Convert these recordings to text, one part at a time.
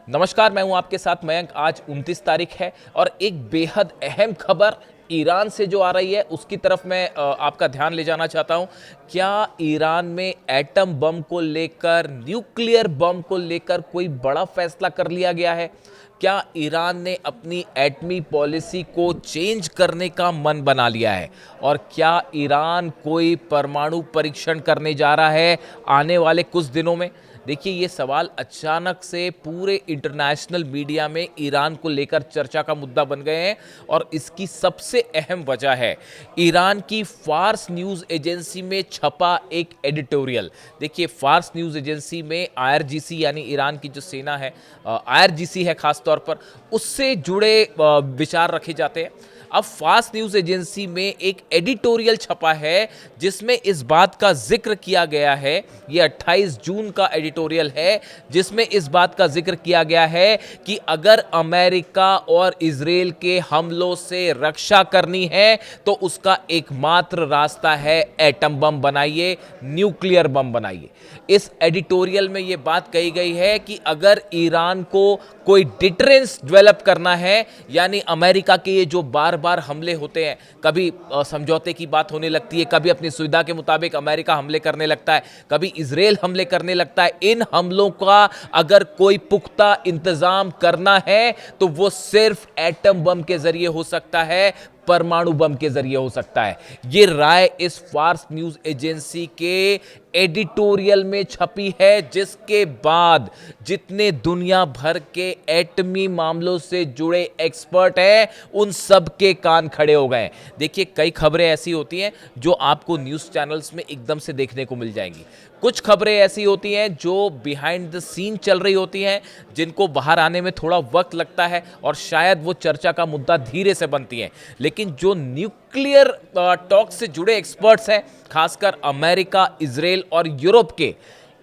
नमस्कार, मैं हूं आपके साथ मयंक। आज 29 तारीख है और एक बेहद अहम खबर ईरान से जो आ रही है उसकी तरफ मैं आपका ध्यान ले जाना चाहता हूं। क्या ईरान में एटम बम को लेकर, न्यूक्लियर बम को लेकर कोई बड़ा फैसला कर लिया गया है? क्या ईरान ने अपनी एटमी पॉलिसी को चेंज करने का मन बना लिया है? और क्या ईरान कोई परमाणु परीक्षण करने जा रहा है आने वाले कुछ दिनों में? देखिए, ये सवाल अचानक से पूरे इंटरनेशनल मीडिया में ईरान को लेकर चर्चा का मुद्दा बन गए हैं और इसकी सबसे अहम वजह है ईरान की फार्स न्यूज़ एजेंसी में छपा एक एडिटोरियल। देखिए, फार्स न्यूज़ एजेंसी में आईआरजीसी यानी ईरान की जो सेना है, आईआरजीसी है खास तौर पर, उससे जुड़े विचार रखे जाते हैं। अब फास्ट न्यूज़ एजेंसी में एक एडिटोरियल छपा है जिसमें इस बात का जिक्र किया गया है। ये 28 जून का एडिटोरियल है जिसमें इस बात का जिक्र किया गया है कि अगर अमेरिका और इजराइल के हमलों से रक्षा करनी है तो उसका एकमात्र रास्ता है एटम बम बनाइए, न्यूक्लियर बम बनाइए। इस एडिटोरियल में यह बात कही गई है कि अगर ईरान को कोई डिटरेंस डेवलप करना है, यानी अमेरिका के ये जो बार बार हमले होते हैं, कभी समझौते की बात होने लगती है, कभी अपनी सुविधा के मुताबिक अमेरिका हमले करने लगता है, कभी इजराइल हमले करने लगता है। इन हमलों का अगर कोई पुख्ता इंतजाम करना है तो वो सिर्फ एटम बम के जरिए हो सकता है, परमाणु बम के जरिए हो सकता है। ये राय इस फार्स न्यूज़ एजेंसी के एडिटोरियल में छपी है, जिसके बाद जितने दुनिया भर के एटमी मामलों से जुड़े एक्सपर्ट हैं उन सब के कान खड़े हो गए। देखिए, कई खबरें ऐसी होती हैं जो आपको न्यूज़ चैनल्स में एकदम से देखने को मिल जाएंगी। कुछ खबरें ऐसी होती हैं जो बिहाइंड द सीन चल रही होती हैं, जिनको बाहर आने में थोड़ा वक्त लगता है और शायद वो चर्चा का मुद्दा धीरे से बनती हैं। लेकिन जो न्यूक्लियर टॉक से जुड़े एक्सपर्ट्स हैं, खासकर अमेरिका, इजराइल और यूरोप के,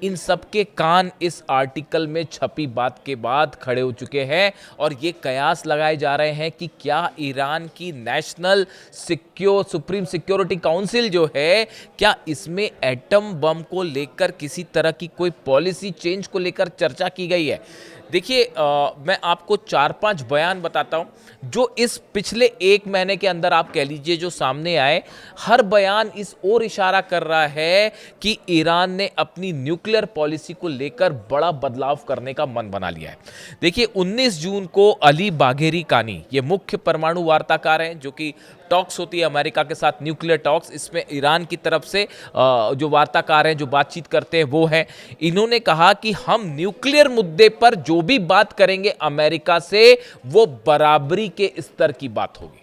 इन सब के कान इस आर्टिकल में छपी बात के बाद खड़े हो चुके हैं और ये कयास लगाए जा रहे हैं कि क्या ईरान की नेशनल सुप्रीम सिक्योरिटी काउंसिल जो है, क्या इसमें एटम बम को लेकर किसी तरह की कोई पॉलिसी चेंज को लेकर चर्चा की गई है? देखिए, मैं आपको 4-5 बयान बताता हूं जो इस पिछले 1 महीने के अंदर आप कह लीजिए जो सामने आए। हर बयान इस ओर इशारा कर रहा है कि ईरान ने अपनी न्यूक्लियर पॉलिसी को लेकर बड़ा बदलाव करने का मन बना लिया है। देखिए, 19 जून को अली बाघेरी कानी, ये मुख्य परमाणु वार्ताकार हैं, जो कि टॉक्स होती है अमेरिका के साथ, न्यूक्लियर टॉक्स, इसमें ईरान की तरफ से जो वार्ताकार हैं, जो बातचीत करते हैं, वो हैं। इन्होंने कहा कि हम न्यूक्लियर मुद्दे पर जो भी बात करेंगे अमेरिका से, वो बराबरी के स्तर की बात होगी।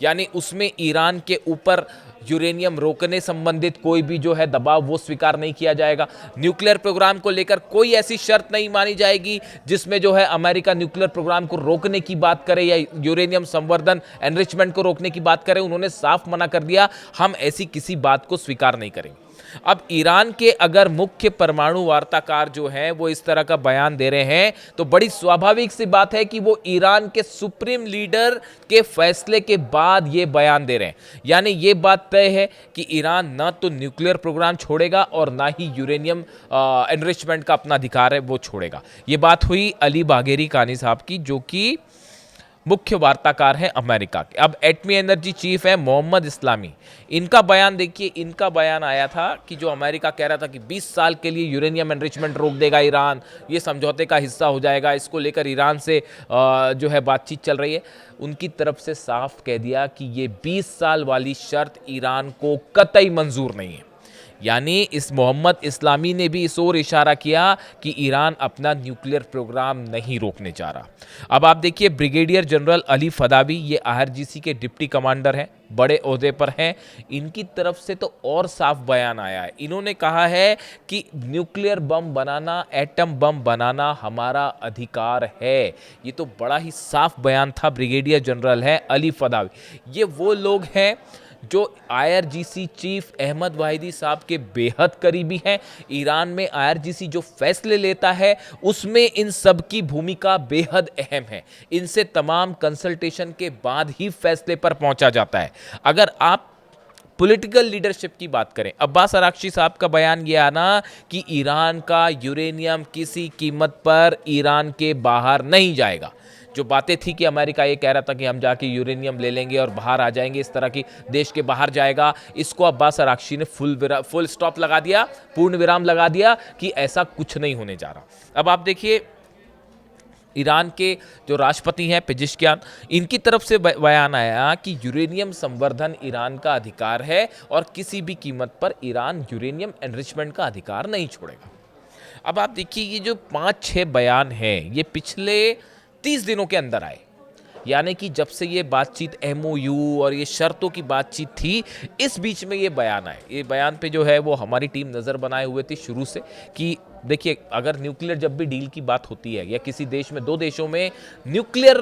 यानी उसमें ईरान के ऊपर यूरेनियम रोकने संबंधित कोई भी जो है दबाव वो स्वीकार नहीं किया जाएगा। न्यूक्लियर प्रोग्राम को लेकर कोई ऐसी शर्त नहीं मानी जाएगी जिसमें जो है अमेरिका न्यूक्लियर प्रोग्राम को रोकने की बात करे या यूरेनियम संवर्धन, एनरिचमेंट को रोकने की बात करे। उन्होंने साफ मना कर दिया, हम ऐसी किसी बात को स्वीकार नहीं करेंगे। अब ईरान के अगर मुख्य परमाणु वार्ताकार जो हैं वो इस तरह का बयान दे रहे हैं तो बड़ी स्वाभाविक सी बात है कि वो ईरान के सुप्रीम लीडर के फैसले के बाद ये बयान दे रहे हैं। यानी ये बात तय है कि ईरान ना तो न्यूक्लियर प्रोग्राम छोड़ेगा और ना ही यूरेनियम एनरिचमेंट का अपना अधिकार है वो छोड़ेगा। ये बात हुई अली बाघेरी कानी साहब की, जो कि मुख्य वार्ताकार हैं अमेरिका के। अब एटमी एनर्जी चीफ है मोहम्मद इस्लामी, इनका बयान देखिए। इनका बयान आया था कि जो अमेरिका कह रहा था कि 20 साल के लिए यूरेनियम एनरिचमेंट रोक देगा ईरान, ये समझौते का हिस्सा हो जाएगा, इसको लेकर ईरान से जो है बातचीत चल रही है। उनकी तरफ से साफ कह दिया कि ये 20 साल वाली शर्त ईरान को कतई मंजूर नहीं है। यानी इस मोहम्मद इस्लामी ने भी इस ओर इशारा किया कि ईरान अपना न्यूक्लियर प्रोग्राम नहीं रोकने जा रहा। अब आप देखिए, ब्रिगेडियर जनरल अली फदावी, ये आईआरजीसी के डिप्टी कमांडर हैं, बड़े ओहदे पर हैं। इनकी तरफ से तो और साफ बयान आया है। इन्होंने कहा है कि न्यूक्लियर बम बनाना, एटम बम बनाना हमारा अधिकार है। ये तो बड़ा ही साफ बयान था। ब्रिगेडियर जनरल है अली फदावी, ये वो लोग हैं जो आईआरजीसी चीफ अहमद वाहिदी साहब के बेहद करीबी हैं। ईरान में आईआरजीसी जो फैसले लेता है उसमें इन सब की भूमिका बेहद अहम है। इनसे तमाम कंसल्टेशन के बाद ही फैसले पर पहुंचा जाता है। अगर आप पॉलिटिकल लीडरशिप की बात करें, अब्बास अराक्ची साहब का बयान ये आना कि ईरान का यूरेनियम किसी कीमत पर ईरान के बाहर नहीं जाएगा। जो बातें थी कि अमेरिका ये कह रहा था कि हम जाके यूरेनियम ले लेंगे और बाहर आ जाएंगे, इस तरह की देश के बाहर जाएगा, इसको अब्बास अराक्ची ने फुल स्टॉप लगा दिया, पूर्ण विराम लगा दिया कि ऐसा कुछ नहीं होने जा रहा। अब आप देखिए ईरान के जो राष्ट्रपति हैं पेजिशकियान, इनकी तरफ से बयान आया कि यूरेनियम संवर्धन ईरान का अधिकार है और किसी भी कीमत पर ईरान यूरेनियम एनरिचमेंट का अधिकार नहीं छोड़ेगा। अब आप देखिए ये जो 5-6 बयान हैं ये पिछले 30 दिनों के अंदर आए, यानी कि जब से ये बातचीत MOU और ये शर्तों की बातचीत थी, इस बीच में ये बयान आए। ये बयान पे जो है वो हमारी टीम नज़र बनाए हुए थी शुरू से कि देखिए अगर न्यूक्लियर जब भी डील की बात होती है या किसी देश में, 2 देशों में न्यूक्लियर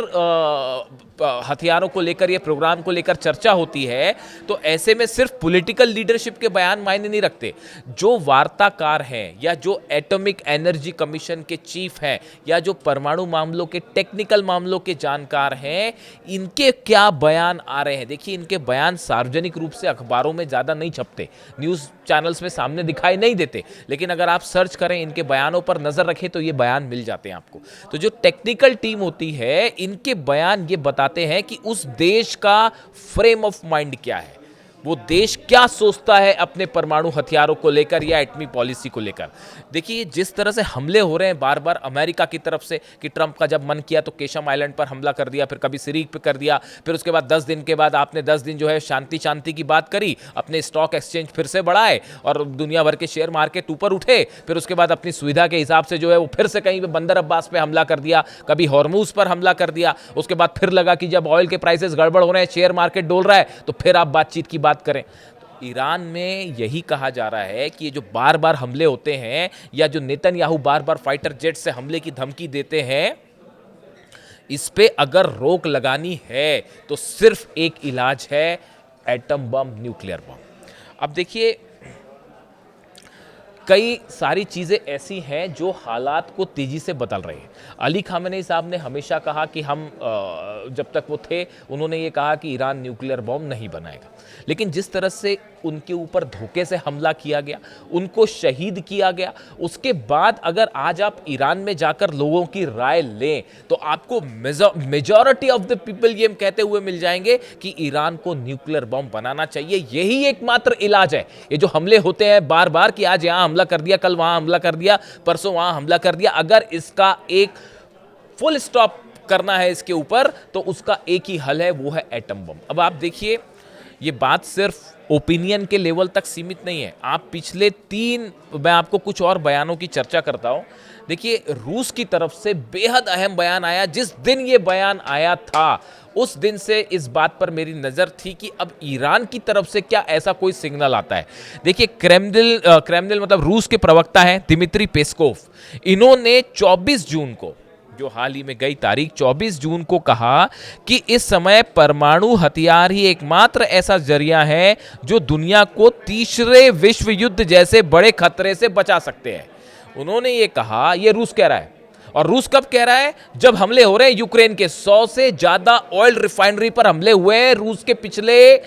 हथियारों को लेकर या प्रोग्राम को लेकर चर्चा होती है, तो ऐसे में सिर्फ पॉलिटिकल लीडरशिप के बयान मायने नहीं रखते। जो वार्ताकार हैं या जो एटॉमिक एनर्जी कमीशन के चीफ हैं या जो परमाणु मामलों के टेक्निकल मामलों के जानकार हैं, इनके क्या बयान आ रहे हैं। देखिए इनके बयान सार्वजनिक रूप से अखबारों में ज़्यादा नहीं छपते, न्यूज़ चैनल्स में सामने दिखाई नहीं देते, लेकिन अगर आप सर्च करें, इनके बयानों पर नजर रखें तो ये बयान मिल जाते हैं आपको। तो जो टेक्निकल टीम होती है, इनके बयान ये बताते हैं कि उस देश का फ्रेम ऑफ माइंड क्या है, वो देश क्या सोचता है अपने परमाणु हथियारों को लेकर या एटमी पॉलिसी को लेकर। देखिए जिस तरह से हमले हो रहे हैं बार बार अमेरिका की तरफ से कि ट्रंप का जब मन किया तो केशम आइलैंड पर हमला कर दिया, फिर कभी सिरीक पे कर दिया, फिर उसके बाद 10 दिन के बाद आपने 10 दिन जो है शांति की बात करी, अपने स्टॉक एक्सचेंज फिर से बढ़ाए और दुनिया भर के शेयर मार्केट ऊपर उठे, फिर उसके बाद अपनी सुविधा के हिसाब से जो है वो फिर से कहीं पे बंदर अब्बास पे हमला कर दिया, कभी हॉर्मूज पर हमला कर दिया। उसके बाद फिर लगा कि जब ऑयल के प्राइसेस गड़बड़ हो रहे हैं, शेयर मार्केट डोल रहा है, तो फिर आप बातचीत की बात करें। तो ईरान में यही कहा जा रहा है कि ये जो बार बार हमले होते हैं या जो नेतन्याहू बार बार फाइटर जेट से हमले की धमकी देते हैं, इस पे अगर रोक लगानी है तो सिर्फ एक इलाज है, एटम बम, न्यूक्लियर बम। अब देखिए कई सारी चीज़ें ऐसी हैं जो हालात को तेज़ी से बदल रही हैं। अली खामेनी साहब ने हमेशा कहा कि हम जब तक वो थे उन्होंने ये कहा कि ईरान न्यूक्लियर बॉम्ब नहीं बनाएगा, लेकिन जिस तरह से उनके ऊपर धोखे से हमला किया गया, उनको शहीद किया गया, उसके बाद अगर आज आप ईरान में जाकर लोगों की राय लें तो आपको मेजॉरिटी ऑफ द पीपल ये कहते हुए मिल जाएंगे कि ईरान को न्यूक्लियर बॉम्ब बनाना चाहिए। यही एकमात्र इलाज है। ये जो हमले होते हैं बार बार कि आज यहां हमला कर दिया, कल वहां हमला कर दिया, परसों वहां हमला कर दिया, अगर इसका एक फुल स्टॉप करना है इसके ऊपर तो उसका एक ही हल है, वो है एटम बम। अब आप देखिए ये बात सिर्फ ओपिनियन के लेवल तक सीमित नहीं है। आप पिछले 3, मैं आपको कुछ और बयानों की चर्चा करता हूं। देखिए रूस की तरफ से बेहद अहम बयान आया। जिस दिन ये बयान आया था उस दिन से इस बात पर मेरी नज़र थी कि अब ईरान की तरफ से क्या ऐसा कोई सिग्नल आता है। देखिए क्रेमलिन मतलब रूस के प्रवक्ता हैं दिमित्री पेस्कोव, इन्होंने 24 जून को, जो हाल ही में गई तारीख 24 जून को कहा कि इस समय परमाणु हथियार ही एकमात्र ऐसा जरिया है जो दुनिया को तीसरे विश्व युद्ध जैसे बड़े खतरे से बचा सकते हैं। उन्होंने ये कहा, ये रूस कह रहा है, और रूस कब कह रहा है? जब हमले हो रहे हैं यूक्रेन के। 100 से ज्यादा ऑयल रिफाइनरी पर हमले हुए हैं रूस के पिछले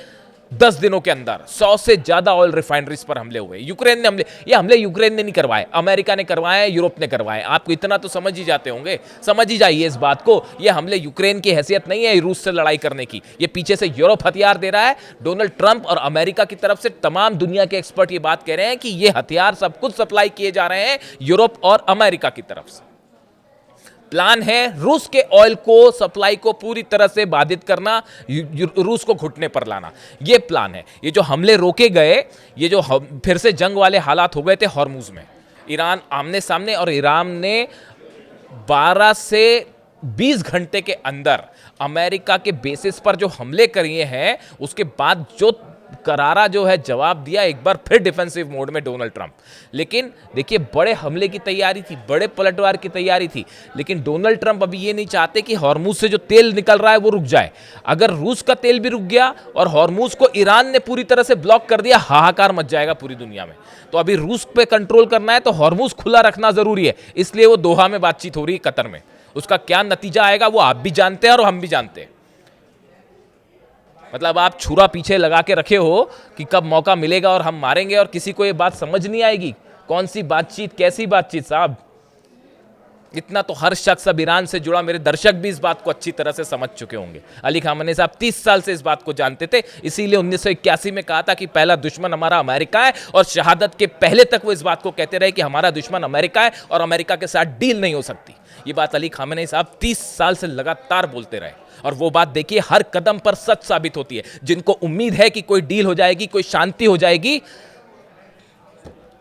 10 दिनों के अंदर। 100 से ज्यादा ऑयल रिफाइनरीज पर हमले हुए। यूक्रेन ने हमले यूक्रेन ने नहीं करवाए, अमेरिका ने करवाए, यूरोप ने करवाए। आपको इतना तो समझ ही जाते होंगे, समझ ही जाइए इस बात को। ये हमले यूक्रेन की हैसियत नहीं है रूस से लड़ाई करने की, ये पीछे से यूरोप हथियार दे रहा है। डोनाल्ड ट्रंप और अमेरिका की तरफ से तमाम दुनिया के एक्सपर्ट ये बात कह रहे हैं कि ये हथियार सब कुछ सप्लाई किए जा रहे हैं यूरोप और अमेरिका की तरफ से। प्लान है रूस के ऑयल को, सप्लाई को पूरी तरह से बाधित करना, रूस को घुटने पर लाना, यह प्लान है। ये जो हमले रोके गए, ये जो फिर से जंग वाले हालात हो गए थे हॉर्मुज में, ईरान आमने सामने, और ईरान ने 12 से 20 घंटे के अंदर अमेरिका के बेसिस पर जो हमले किए हैं, उसके बाद जो करारा जो है जवाब दिया एक बार फिर डिफेंसिव मोड में डोनाल्ड ट्रंप। लेकिन देखिए बड़े हमले की तैयारी थी, बड़े पलटवार की तैयारी थी, लेकिन डोनाल्ड ट्रंप अभी ये नहीं चाहते कि हॉर्मुज से जो तेल निकल रहा है वो रुक जाए। अगर रूस का तेल भी रुक गया और हॉर्मुज को ईरान ने पूरी तरह से ब्लॉक कर दिया, हाहाकार मच जाएगा पूरी दुनिया में। तो अभी रूस पे कंट्रोल करना है तो हॉर्मुज खुला रखना जरूरी है, इसलिए वो दोहा में बातचीत हो रही है कतर में। उसका क्या नतीजा आएगा वो आप भी जानते हैं और हम भी जानते हैं। मतलब आप छुरा पीछे लगा के रखे हो कि कब मौका मिलेगा और हम मारेंगे, और किसी को ये बात समझ नहीं आएगी। कौन सी बातचीत, कैसी बातचीत साहब। इतना तो हर शख्स अब ईरान से जुड़ा, मेरे दर्शक भी इस बात को अच्छी तरह से समझ चुके होंगे। अली खामनेई साहब 30 साल से इस बात को जानते थे, इसीलिए 1981 में कहा था कि पहला दुश्मन हमारा अमेरिका है, और शहादत के पहले तक वो इस बात को कहते रहे कि हमारा दुश्मन अमेरिका है और अमेरिका के साथ डील नहीं हो सकती। ये बात अली खामनेई साहब 30 साल से लगातार बोलते रहे, और वो बात देखिए हर कदम पर सच साबित होती है। जिनको उम्मीद है कि कोई डील हो जाएगी, कोई शांति हो जाएगी,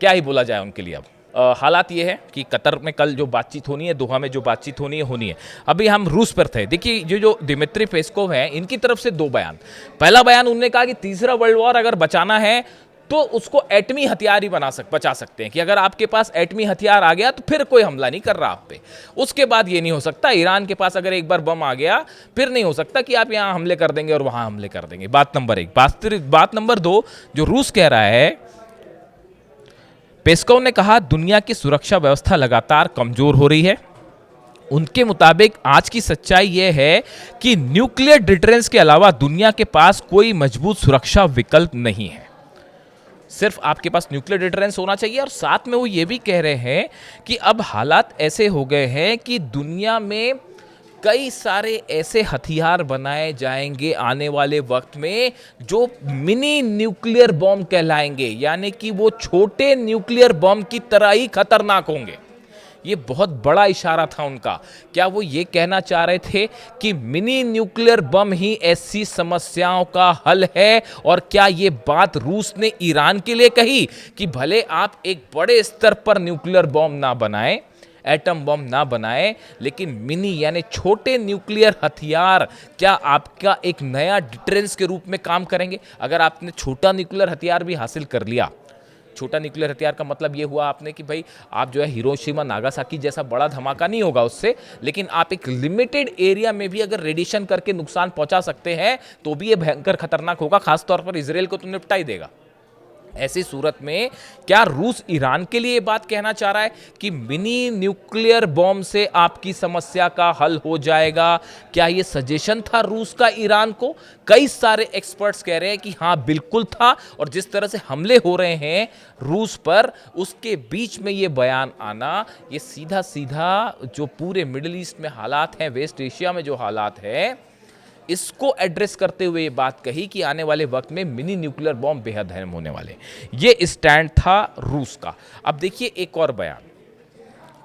क्या ही बोला जाए उनके लिए। अब हालात ये है कि कतर में कल जो बातचीत होनी है, दोहा में जो बातचीत होनी है। अभी हम रूस पर थे। देखिए जो दिमित्री पेस्कोव हैं, इनकी तरफ से दो बयान। पहला बयान उन्होंने कहा कि तीसरा वर्ल्ड वॉर अगर बचाना है तो उसको एटमी हथियार ही बचा सकते हैं, कि अगर आपके पास एटमी हथियार आ गया तो फिर कोई हमला नहीं कर रहा आप पे। उसके बाद ये नहीं हो सकता, ईरान के पास अगर एक बार बम आ गया फिर नहीं हो सकता कि आप यहाँ हमले कर देंगे और वहाँ हमले कर देंगे। बात नंबर एक। बात नंबर दो, जो रूस कह रहा है, पेस्कोव ने कहा दुनिया की सुरक्षा व्यवस्था लगातार कमजोर हो रही है। उनके मुताबिक आज की सच्चाई यह है कि न्यूक्लियर डिटरेंस के अलावा दुनिया के पास कोई मजबूत सुरक्षा विकल्प नहीं है। सिर्फ आपके पास न्यूक्लियर डिटरेंस होना चाहिए, और साथ में वो ये भी कह रहे हैं कि अब हालात ऐसे हो गए हैं कि दुनिया में कई सारे ऐसे हथियार बनाए जाएंगे आने वाले वक्त में जो मिनी न्यूक्लियर बॉम्ब कहलाएंगे, यानी कि वो छोटे न्यूक्लियर बॉम्ब की तरह ही खतरनाक होंगे। ये बहुत बड़ा इशारा था उनका। क्या वो ये कहना चाह रहे थे कि मिनी न्यूक्लियर बम ही ऐसी समस्याओं का हल है? और क्या ये बात रूस ने ईरान के लिए कही कि भले आप एक बड़े स्तर पर न्यूक्लियर बम ना बनाएं, एटम बम ना बनाएं, लेकिन मिनी यानी छोटे न्यूक्लियर हथियार क्या आपका एक नया डिटरेंस के रूप में काम करेंगे? अगर आपने छोटा न्यूक्लियर हथियार भी हासिल कर लिया, छोटा न्यूक्लियर हथियार का मतलब ये हुआ आपने कि भाई आप जो है हिरोशिमा नागासाकी जैसा बड़ा धमाका नहीं होगा उससे, लेकिन आप एक लिमिटेड एरिया में भी अगर रेडिएशन करके नुकसान पहुंचा सकते हैं तो भी ये भयंकर खतरनाक होगा, खासतौर पर इजराइल को तो निपटा ही देगा। ऐसी सूरत में क्या रूस ईरान के लिए बात कहना चाह रहा है कि मिनी न्यूक्लियर बॉम्ब से आपकी समस्या का हल हो जाएगा? क्या यह सजेशन था रूस का ईरान को? कई सारे एक्सपर्ट्स कह रहे हैं कि हां बिल्कुल था, और जिस तरह से हमले हो रहे हैं रूस पर, उसके बीच में यह बयान आना, ये सीधा सीधा जो पूरे मिडिल ईस्ट में हालात हैं, वेस्ट एशिया में जो हालात है, इसको एड्रेस करते हुए ये बात कही कि आने वाले वक्त में मिनी न्यूक्लियर बॉम्ब बेहद अहम होने वाले। ये स्टैंड था रूस का। अब देखिए एक और बयान,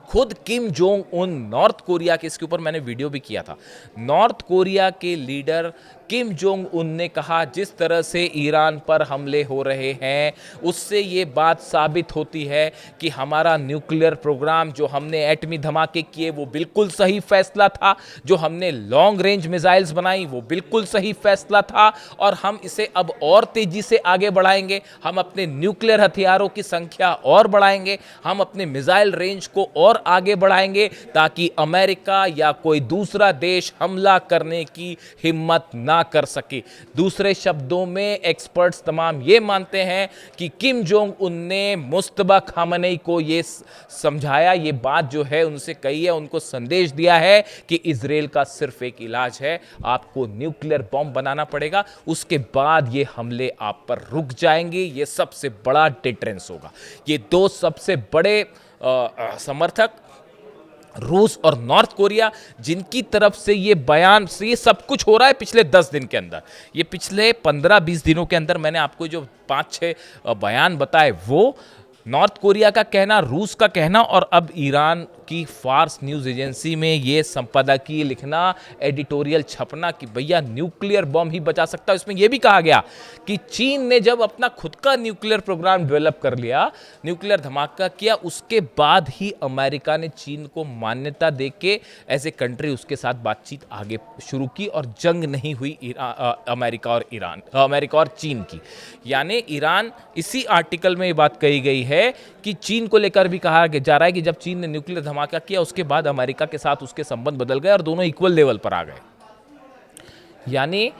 खुद Kim Jong Un, north Korea के, इसके ऊपर मैंने वीडियो भी किया था, नॉर्थ कोरिया के लीडर किम जोंग उन ने कहा जिस तरह से ईरान पर हमले हो रहे हैं उससे ये बात साबित होती है कि हमारा न्यूक्लियर प्रोग्राम, जो हमने एटमी धमाके किए वो बिल्कुल सही फैसला था, जो हमने लॉन्ग रेंज मिसाइल्स बनाई वो बिल्कुल सही फैसला था, और हम इसे अब और तेजी से आगे बढ़ाएंगे। हम अपने न्यूक्लियर हथियारों की संख्या और बढ़ाएंगे, हम अपने मिसाइल रेंज को और आगे बढ़ाएंगे ताकि अमेरिका या कोई दूसरा देश हमला करने की हिम्मत ना कर सके। दूसरे शब्दों में एक्सपर्ट्स तमाम ये मानते हैं कि किम जोंग उन ने मुस्तबा खामनेई को ये समझाया, ये बात जो है उनसे कही है, उनको संदेश दिया है कि इजराइल का सिर्फ एक इलाज है, आपको न्यूक्लियर बॉम्ब बनाना पड़ेगा, उसके बाद ये हमले आप पर रुक जाएंगे। ये सबसे बड़ा डिटरेंस होगा। ये दो सबसे बड़े समर्थक रूस और नॉर्थ कोरिया, जिनकी तरफ से ये बयान से ये सब कुछ हो रहा है पिछले 10 दिन के अंदर, ये पिछले 15-20 दिनों के अंदर मैंने आपको जो 5-6 बयान बताए, वो नॉर्थ कोरिया का कहना, रूस का कहना, और अब ईरान की फार्स न्यूज़ एजेंसी में ये संपादकीय लिखना, एडिटोरियल छपना कि भैया न्यूक्लियर बॉम्ब ही बचा सकता है। इसमें यह भी कहा गया कि चीन ने जब अपना खुद का न्यूक्लियर प्रोग्राम डेवलप कर लिया, न्यूक्लियर धमाका किया, उसके बाद ही अमेरिका ने चीन को मान्यता देके एज ए कंट्री उसके साथ बातचीत आगे शुरू की, और जंग नहीं हुई अमेरिका और चीन की। यानी ईरान, इसी आर्टिकल में ये बात कही गई है कि चीन को लेकर भी कहा जा रहा है कि जब चीन ने न्यूक्लियर धमाका किया उसके बाद अमेरिका के साथ उसके संबंध बदल गए और दोनों इक्वल लेवल पर आ गए। यानी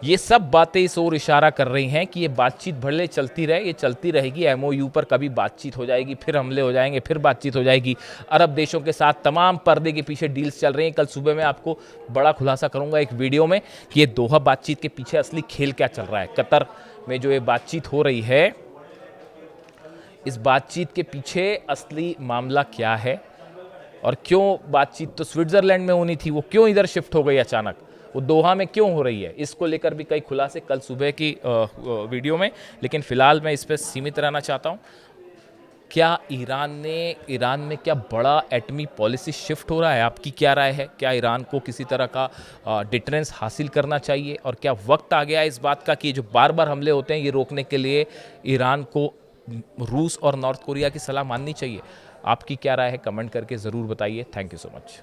ये सब बातें इस ओर इशारा कर रही हैं कि ये बातचीत भले चलती रहे, ये चलती रहेगी। एमओयू पर कभी बातचीत हो जाएगी, फिर हमले हो जाएंगे, फिर बातचीत हो जाएगी। अरब देशों के साथ तमाम पर्दे के पीछे डील्स चल रही हैं। कल सुबह मैं आपको बड़ा खुलासा करूंगा एक वीडियो में कि ये दोहा बातचीत के पीछे असली खेल क्या चल रहा है। कतर में जो ये बातचीत हो रही है, इस बातचीत के पीछे असली मामला क्या है और क्यों बातचीत तो स्विट्जरलैंड में होनी थी, वो क्यों इधर शिफ्ट हो गई अचानक, वो दोहा में क्यों हो रही है, इसको लेकर भी कई खुलासे कल सुबह की वीडियो में। लेकिन फिलहाल मैं इस पर सीमित रहना चाहता हूँ। क्या ईरान में क्या बड़ा एटमी पॉलिसी शिफ्ट हो रहा है? आपकी क्या राय है? क्या ईरान को किसी तरह का डिटरेंस हासिल करना चाहिए और क्या वक्त आ गया है इस बात का कि जो बार बार हमले होते हैं ये रोकने के लिए ईरान को रूस और नॉर्थ कोरिया की सलाह माननी चाहिए? आपकी क्या राय है? कमेंट करके ज़रूर बताइए। Thank you so much.